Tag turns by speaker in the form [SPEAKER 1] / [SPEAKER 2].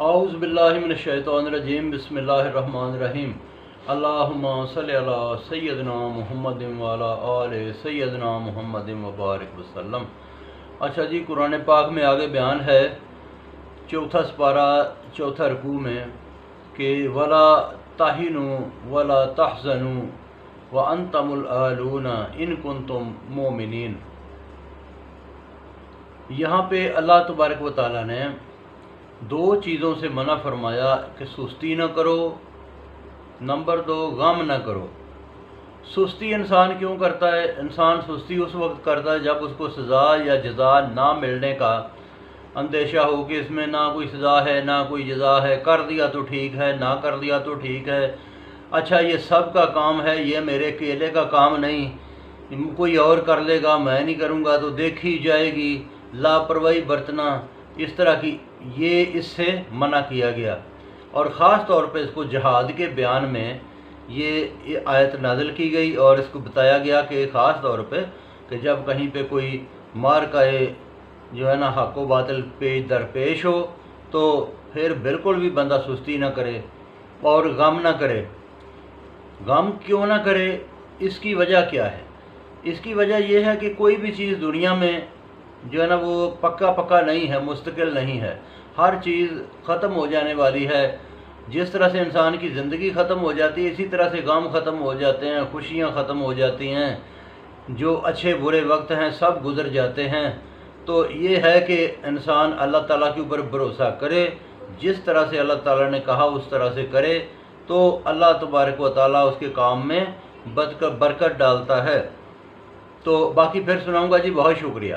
[SPEAKER 1] اعوذ باللہ من الشیطان الرجیم بسم اللہ الرحمن الرحیم اللہم صلی علی سیدنا محمد وعلی آل سیدنا محمد وبارک وسلم۔ اچھا جی، قرآن پاک میں آگے بیان ہے چوتھا سپارہ چوتھا رکوع میں کہ وَلَا تَهِنُوا وَلَا تَحْزَنُوا وَأَنْتُمُ الْأَعْلَوْنَ إِن كُنتُم مُؤْمِنِينَ۔ یہاں پہ اللہ تبارک و تعالیٰ نے دو چیزوں سے منع فرمایا کہ سستی نہ کرو، نمبر دو غم نہ کرو۔ سستی انسان کیوں کرتا ہے؟ انسان سستی اس وقت کرتا ہے جب اس کو سزا یا جزا نہ ملنے کا اندیشہ ہو کہ اس میں نہ کوئی سزا ہے نہ کوئی جزا ہے، کر دیا تو ٹھیک ہے، نہ کر دیا تو ٹھیک ہے، اچھا یہ سب کا کام ہے، یہ میرے اکیلے کا کام نہیں، کوئی اور کر لے گا، میں نہیں کروں گا تو دیکھی جائے گی، لاپرواہی برتنا، اس طرح کی یہ اس سے منع کیا گیا۔ اور خاص طور پہ اس کو جہاد کے بیان میں یہ آیت نازل کی گئی اور اس کو بتایا گیا کہ خاص طور پہ کہ جب کہیں پہ کوئی مارکہ جو ہے نا حق و باطل پیش در پیش ہو تو پھر بالکل بھی بندہ سستی نہ کرے اور غم نہ کرے۔ غم کیوں نہ کرے؟ اس کی وجہ کیا ہے؟ اس کی وجہ یہ ہے کہ کوئی بھی چیز دنیا میں جو ہے نا وہ پکا نہیں ہے، مستقل نہیں ہے، ہر چیز ختم ہو جانے والی ہے۔ جس طرح سے انسان کی زندگی ختم ہو جاتی ہے اسی طرح سے غم ختم ہو جاتے ہیں، خوشیاں ختم ہو جاتی ہیں، جو اچھے برے وقت ہیں سب گزر جاتے ہیں۔ تو یہ ہے کہ انسان اللہ تعالیٰ کے اوپر بھروسہ کرے، جس طرح سے اللہ تعالیٰ نے کہا اس طرح سے کرے تو اللہ تبارک و تعالیٰ اس کے کام میں برکت ڈالتا ہے۔ تو باقی پھر سناؤں گا جی، بہت شکریہ۔